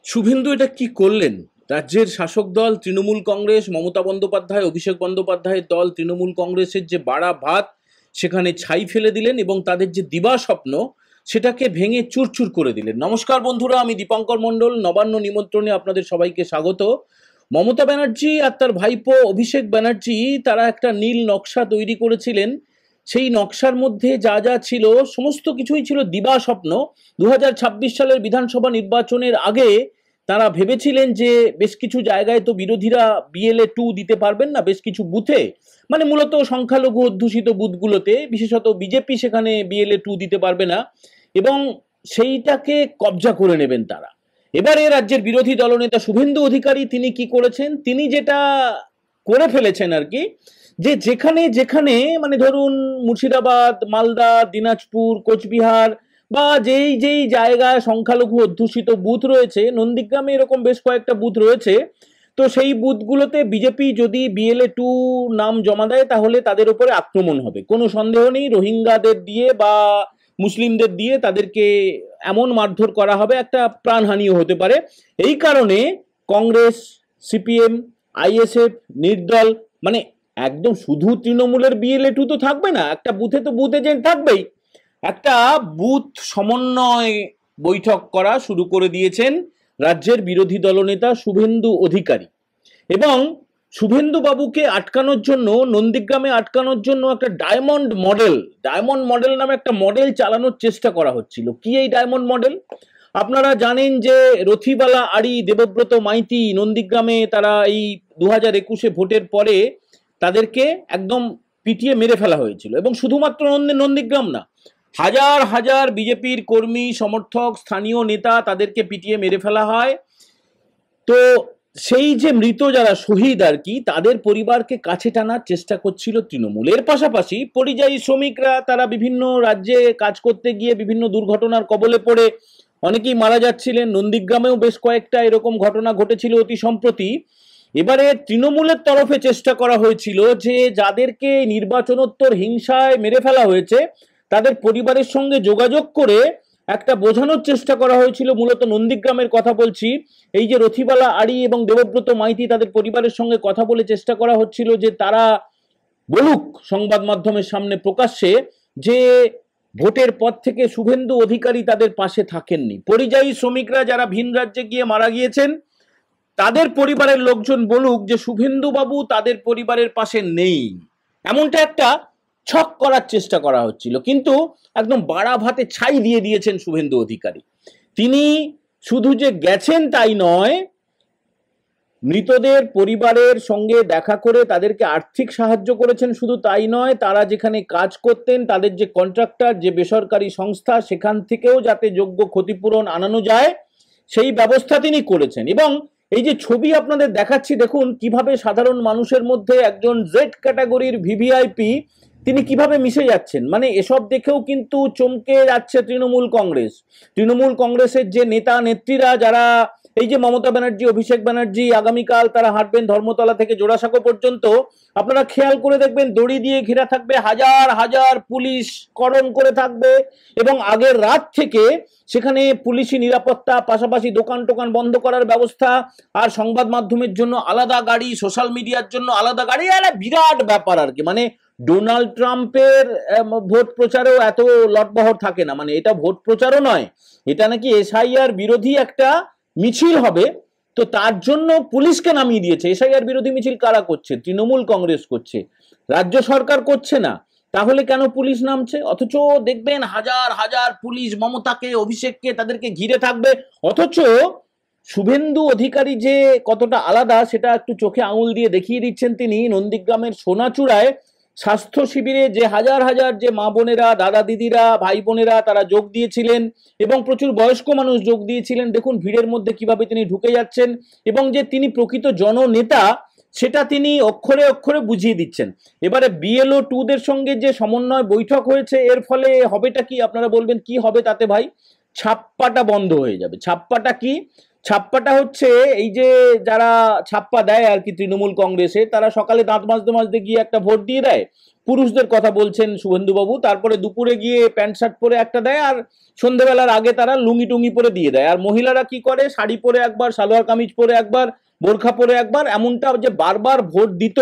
শুভেন্দু এটা কি করলেন? রাজ্যের শাসক দল তৃণমূল কংগ্রেস, মমতা বন্দ্যোপাধ্যায়, অভিষেক বন্দ্যোপাধ্যায়ের দল তৃণমূল কংগ্রেসের যে বাড়া ভাত সেখানে ছাই ফেলে দিলেন এবং তাদের যে দিবা স্বপ্ন সেটাকে ভেঙে চুরচুর করে দিলেন। নমস্কার বন্ধুরা, আমি দীপঙ্কর মণ্ডল। নবান্ন নিমন্ত্রণে আপনাদের সবাইকে স্বাগত। মমতা ব্যানার্জি আর তার ভাইপো অভিষেক ব্যানার্জি তারা একটা নীল নকশা তৈরি করেছিলেন। সেই নকশার মধ্যে যা যা ছিল সমস্ত কিছুই ছিল দিবা স্বপ্ন। 2026 সালের বিধানসভা নির্বাচনের আগে তারা ভেবেছিলেন যে বেশ কিছু জায়গায় তো বিরোধীরা BLA 2 দিতে পারবেন না, বেশ কিছু বুথে, মানে মূলত সংখ্যালঘু অধ্যুষিত বুথগুলোতে, বিশেষত বিজেপি সেখানে BLA 2 দিতে পারবে না এবং সেইটাকে কবজা করে নেবেন তারা। এবারে রাজ্যের বিরোধী দলনেতা শুভেন্দু অধিকারী তিনি কি করেছেন, তিনি যেটা করে ফেলেছেন আর কি, যে যেখানে যেখানে মানে ধরুন মুর্শিদাবাদ, মালদা, দিনাজপুর, কোচবিহার বা যেই যেই জায়গায় সংখ্যালঘু অধ্যুষিত বুথ রয়েছে, নন্দীগ্রামে এরকম বেশ কয়েকটা বুথ রয়েছে, তো সেই বুথগুলোতে বিজেপি যদি BLA 2 নাম জমা দেয় তাহলে তাদের উপরে আক্রমণ হবে, কোনো সন্দেহ নেই। রোহিঙ্গাদের দিয়ে বা মুসলিমদের দিয়ে তাদেরকে এমন মারধর করা হবে, একটা প্রাণহানিও হতে পারে। এই কারণে কংগ্রেস, CPM, ISF, নির্দল, মানে একদম শুধু তৃণমূলের BLA 2 তো থাকবে না, একটা বুথে তো বুথ এজেন্ট থাকবেই। একটা বুথ সমন্বয় বৈঠক করা শুরু করে দিয়েছেন রাজ্যের বিরোধী দলনেতা শুভেন্দু অধিকারী। এবং শুভেন্দু বাবুকে আটকানোর জন্য, নন্দীগ্রামে আটকানোর জন্য একটা ডায়মন্ড মডেল নামে একটা মডেল চালানোর চেষ্টা করা হচ্ছিল। কি এই ডায়মন্ড মডেল? আপনারা জানেন যে রথিবালা আড়ি, দেবব্রত মাইতি নন্দীগ্রামে তারা এই 2021-এ ভোটের পরে তাদেরকে একদম পিটিয়ে মেরে ফেলা হয়েছিল। এবং শুধুমাত্র নন্দীগ্রাম না, হাজার হাজার বিজেপির কর্মী, সমর্থক, স্থানীয় নেতা তাদেরকে পিটিয়ে মেরে ফেলা হয়। তো সেই যে মৃত যারা শহীদ আর কি, তাদের পরিবারকে কাছে টানার চেষ্টা করছিল তৃণমূল। এর পাশাপাশি পরিযায়ী শ্রমিকরা তারা বিভিন্ন রাজ্যে কাজ করতে গিয়ে বিভিন্ন দুর্ঘটনার কবলে পড়ে অনেকেই মারা যাচ্ছিলেন। নন্দীগ্রামেও বেশ কয়েকটা এরকম ঘটনা ঘটেছিল অতি সম্প্রতি। এবারে তৃণমূলের তরফে চেষ্টা করা হয়েছিল যে যাদেরকে নির্বাচনোত্তর হিংসায় মেরে ফেলা হয়েছে তাদের পরিবারের সঙ্গে যোগাযোগ করে একটা বোঝানোর চেষ্টা করা হয়েছিল। মূলত নন্দীগ্রামের কথা বলছি। এই যে রথিবালা আড়ি এবং দেবব্রত মাইতি, তাদের পরিবারের সঙ্গে কথা বলে চেষ্টা করা হচ্ছিল যে তারা বলুক সংবাদ মাধ্যমের সামনে প্রকাশ্যে যে ভোটের পর থেকে শুভেন্দু অধিকারী তাদের পাশে থাকেননি। পরিযায়ী শ্রমিকরা যারা ভিন রাজ্যে গিয়ে মারা গিয়েছেন তাদের পরিবারের লোকজন বলুক যে শুভেন্দু বাবু তাদের পরিবারের পাশে নেই। এমনটা একটা ছক করার চেষ্টা করা হচ্ছিল, কিন্তু একদম বাড়া ভাতে ছাই দিয়ে দিয়েছেন শুভেন্দু অধিকারী। তিনি শুধু যে গেছেন তাই নয়, মৃতদের পরিবারের সঙ্গে দেখা করে তাদেরকে আর্থিক সাহায্য করেছেন। শুধু তাই নয়, তারা যেখানে কাজ করতেন তাদের যে কন্ট্রাক্টর, যে বেসরকারি সংস্থা, সেখান থেকেও যাতে যোগ্য ক্ষতিপূরণ আনানো যায় সেই ব্যবস্থা তিনি করেছেন। এবং এই যে ছবি আপনাদের দেখাচ্ছি, দেখুন কিভাবে সাধারণ মানুষের মধ্যে একজন জেড ক্যাটাগরির VVIP তিনি কিভাবে মিশে যাচ্ছেন। মানে এসব দেখেও কিন্তু চমকে যাচ্ছে তৃণমূল কংগ্রেসের যে নেতা নেত্রীরা, যারা এই যে মমতা ব্যানার্জি, অভিষেক ব্যানার্জি আগামীকাল তারা হাঁটবেন ধর্মতলা থেকে জোড়াসাঁকো পর্যন্ত। আপনারা খেয়াল করে দেখবেন দড়ি দিয়ে ঘেরা থাকবে, হাজার হাজার পুলিশ করণ করে থাকবে এবং আগের রাত থেকে সেখানে পুলিশি নিরাপত্তা, পাশাপাশি দোকান টোকান বন্ধ করার ব্যবস্থা, আর সংবাদ মাধ্যমের জন্য আলাদা গাড়ি, সোশ্যাল মিডিয়ার জন্য আলাদা গাড়ি। একটা বিরাট ব্যাপার আর কি। মানে ডোনাল্ড ট্রাম্পের ভোট প্রচারেও এত লটবহর থাকে না। মানে এটা ভোট প্রচারও নয়, এটা নাকি SIR বিরোধী একটা মিছিল হবে, তো তার জন্য পুলিশকে নামিয়ে দিয়েছে। SIR বিরোধী মিছিল কারা করছে? তৃণমূল কংগ্রেস করছে, রাজ্য সরকার করছে না। তাহলে কেন পুলিশ নামছে? অথচ দেখবেন হাজার হাজার পুলিশ মমতাকে, অভিষেককে, তাদেরকে ঘিরে থাকবে। অথচ শুভেন্দু অধিকারী যে কতটা আলাদা সেটা একটু চোখে আঙুল দিয়ে দেখিয়ে দিচ্ছেন তিনি। নন্দীগ্রামের সোনাচূড়ায় স্বাস্থ্য শিবিরে যে হাজার হাজার যে মা বোনেরা, দাদা দিদিরা, ভাই বোনেরা তারা যোগ দিয়েছিলেন এবং প্রচুর বয়স্ক মানুষ যোগ দিয়েছিলেন, দেখুন ভিড়ের মধ্যে কিভাবে তিনি ঢুকে যাচ্ছেন এবং যে তিনি প্রকৃত জননেতা সেটা তিনি অক্ষরে অক্ষরে বুঝিয়ে দিচ্ছেন। এবারে BLO 2 দের সঙ্গে যে সমন্বয় বৈঠক হয়েছে, এর ফলে হবেটা কি? আপনারা বলবেন কি হবে তাতে ভাই? ছাপ্পাটা বন্ধ হয়ে যাবে। ছাপ্পাটা কি? ছাপ্পাটা হচ্ছে এই যে যারা ছাপ্পা দেয় আর কি তৃণমূল কংগ্রেসে, তারা সকালে দাঁত মাজতে মাজতে গিয়ে একটা ভোট দিয়ে দেয়, পুরুষদের কথা বলছেন শুভেন্দুবাবু, তারপরে দুপুরে গিয়ে প্যান্ট শার্ট পরে একটা দেয়, আর সন্ধ্যেবেলার আগে তারা লুঙ্গি টুঙ্গি পরে দিয়ে দেয়। আর মহিলারা কি করে, শাড়ি পরে একবার, সালোয়ার কামিজ পরে একবার, বোরখা পরে একবার, এমনটা যে বারবার ভোট দিত।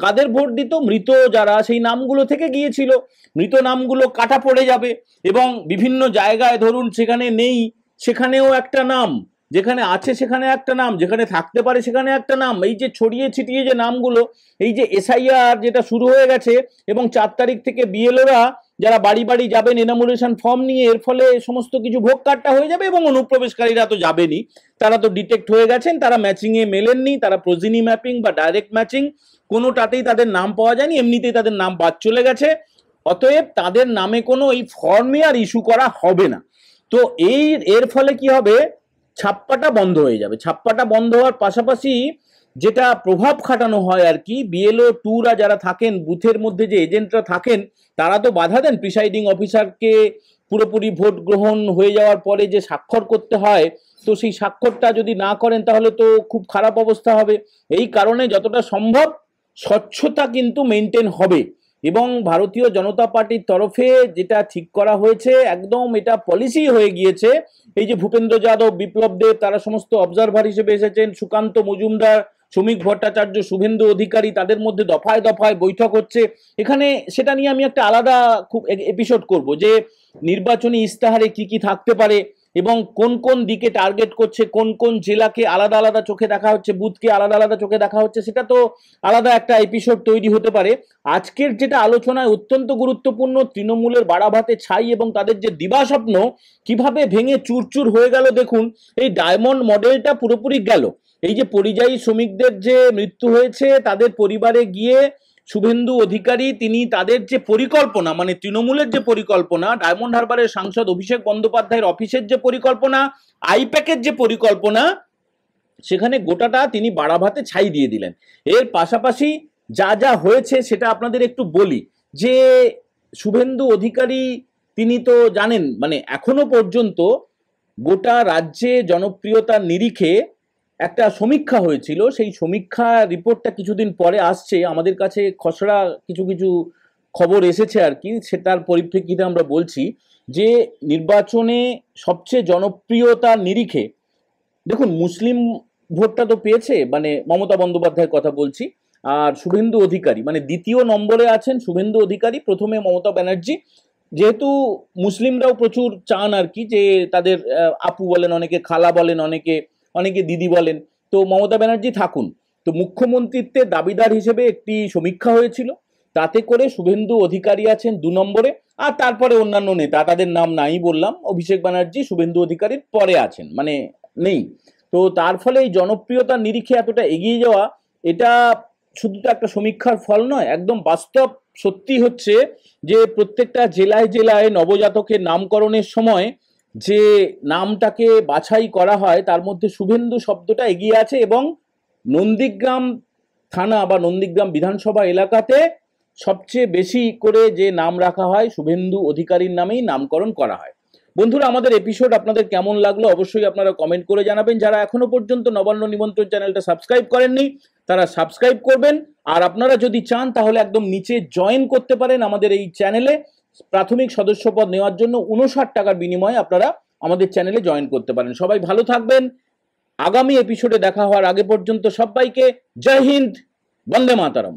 কাদের ভোট দিত? মৃত যারা সেই নামগুলো থেকে গিয়েছিল, মৃত নামগুলো কাটা পড়ে যাবে, এবং বিভিন্ন জায়গায় ধরুন সেখানে নেই, সেখানেও একটা নাম, যেখানে আছে সেখানে একটা নাম, যেখানে থাকতে পারে সেখানে একটা নাম, এই যে ছড়িয়ে ছিটিয়ে যে নামগুলো, এই যে এসআইআর যেটা শুরু হয়ে গেছে, এবং 4 তারিখ থেকে বিএলওরা যারা বাড়ি বাড়ি যাবেন এনামুলেশন ফর্ম নিয়ে, এর ফলে সমস্ত কিছু ভোগ কাটটা হয়ে যাবে, এবং অনুপ্রবেশকারীরা তো যাবেনই, তারা তো ডিটেক্ট হয়ে গেছেন, তারা ম্যাচিংয়ে মেলেননি, তারা প্রোজিনি ম্যাপিং বা ডাইরেক্ট ম্যাচিং কোনোটাতেই তাদের নাম পাওয়া যায়নি, এমনিতেই তাদের নাম বাদ চলে গেছে। অতএব তাদের নামে কোনো এই ফর্মে আর ইস্যু করা হবে না। তো এর ফলে কি হবে, ছাপ্পাটা বন্ধ হয়ে যাবে। ছাপ্পাটা বন্ধ হওয়ার পাশাপাশি যেটা প্রভাব খাটানো হয় আর কি, বিএলও টুরা যারা থাকেন, বুথের মধ্যে যে এজেন্টরা থাকেন, তারা তো বাধা দেন প্রিসাইডিং অফিসারকে পুরোপুরি ভোট গ্রহণ হয়ে যাওয়ার পরে যে স্বাক্ষর করতে হয়, তো সেই স্বাক্ষরটা যদি না করেন তাহলে তো খুব খারাপ অবস্থা হবে। এই কারণে যতটা সম্ভব স্বচ্ছতা কিন্তু মেনটেন হবে, এবং ভারতীয় জনতা পার্টির তরফে যেটা ঠিক করা হয়েছে, একদম এটা পলিসি হয়ে গিয়েছে। এই যে ভূপেন্দ্র যাদব, বিপ্লব দেব, তারা সমস্ত অবজারভার হিসেবে এসেছেন, সুকান্ত মজুমদার, শ্রমিক ভট্টাচার্য, শুভেন্দু অধিকারী, তাদের মধ্যে দফায় দফায় বৈঠক হচ্ছে। এখানে সেটা নিয়ে আমি একটা আলাদা খুব এপিসোড করব, যে নির্বাচনী ইস্তাহারে কি কি থাকতে পারে, এবং কোন কোন দিকে টার্গেট করছে, কোন কোন জেলাকে আলাদা আলাদা চোখে দেখা হচ্ছে, বুথকে আলাদা আলাদা চোখে দেখা হচ্ছে, সেটা তো আলাদা একটা এপিসোড তৈরি হতে পারে। আজকের যেটা আলোচনায় অত্যন্ত গুরুত্বপূর্ণ, তৃণমূলের বাড়াভাতে ছাই এবং তাদের যে দিবাস্বপ্ন কিভাবে ভেঙে চুরচুর হয়ে গেল দেখুন। এই ডায়মন্ড মডেলটা পুরোপুরি গেল। এই যে পরিযায়ী শ্রমিকদের যে মৃত্যু হয়েছে, তাদের পরিবারে গিয়ে শুভেন্দু অধিকারী তিনি তাদের যে পরিকল্পনা, মানে তৃণমূলের যে পরিকল্পনা, ডায়মন্ড হারবারের সাংসদ অভিষেক বন্দ্যোপাধ্যায়ের অফিসের যে পরিকল্পনা, আইপ্যাকের যে পরিকল্পনা, সেখানে গোটাটা তিনি বাড়াভাতে ছাই দিয়ে দিলেন। এর পাশাপাশি যা যা হয়েছে সেটা আপনাদের একটু বলি, যে শুভেন্দু অধিকারী তিনি তো জানেন, মানে এখনো পর্যন্ত গোটা রাজ্যে জনপ্রিয়তার নিরিখে একটা সমীক্ষা হয়েছিল, সেই সমীক্ষা রিপোর্টটা কিছুদিন পরে আসছে, আমাদের কাছে খসড়া কিছু কিছু খবর এসেছে আর কি, সেটার পরিপ্রেক্ষিতে আমরা বলছি যে নির্বাচনে সবচেয়ে জনপ্রিয়তার নিরিখে দেখুন, মুসলিম ভোটটা তো পেয়েছে, মানে মমতা বন্দ্যোপাধ্যায়ের কথা বলছি, আর শুভেন্দু অধিকারী মানে দ্বিতীয় নম্বরে আছেন শুভেন্দু অধিকারী, প্রথমে মমতা ব্যানার্জি। যেহেতু মুসলিমরাও প্রচুর চান আর কি, যে তাদের আপু বলেন অনেকে, খালা বলেন অনেকে, অনেকে দিদি বলেন, তো মমতা ব্যানার্জি থাকুন। তো মুখ্যমন্ত্রীত্বের দাবিদার হিসেবে একটি সমীক্ষা হয়েছিল, তাতে করে শুভেন্দু অধিকারী আছেন 2 নম্বরে, আর তারপরে অন্যান্য নেতা, তাদের নাম নাই বললাম, অভিষেক ব্যানার্জি শুভেন্দু অধিকারীর পরে আছেন, মানে নেই। তো তার ফলে এই জনপ্রিয়তার নিরিখে এতটা এগিয়ে যাওয়া, এটা শুধু তো একটা সমীক্ষার ফল নয়, একদম বাস্তব সত্যি হচ্ছে যে প্রত্যেকটা জেলায় জেলায় নবজাতকের নামকরণের সময় যে নামটাকে বাছাই করা হয়, তার মধ্যে শুভেন্দু শব্দটা এগিয়ে আছে, এবং নন্দীগ্রাম থানা বা নন্দীগ্রাম বিধানসভা এলাকাতে সবচেয়ে বেশি করে যে নাম রাখা হয় শুভেন্দু অধিকারীর নামেই নামকরণ করা হয়। বন্ধুরা, আমাদের এপিসোড আপনাদের কেমন লাগলো অবশ্যই আপনারা কমেন্ট করে জানাবেন। যারা এখনো পর্যন্ত নবান্ন নিমন্ত্রণ চ্যানেলটা সাবস্ক্রাইব করেননি, তারা সাবস্ক্রাইব করবেন। আর আপনারা যদি চান তাহলে একদম নিচে জয়েন করতে পারেন আমাদের এই চ্যানেলে। প্রাথমিক সদস্যপদ নেওয়ার জন্য 59 টাকার বিনিময়ে আপনারা আমাদের চ্যানেলে জয়েন করতে পারেন। সবাই ভালো থাকবেন। আগামী এপিসোডে দেখা হওয়ার আগে পর্যন্ত সবাইকে জয় হিন্দ, বন্দে মাতরম।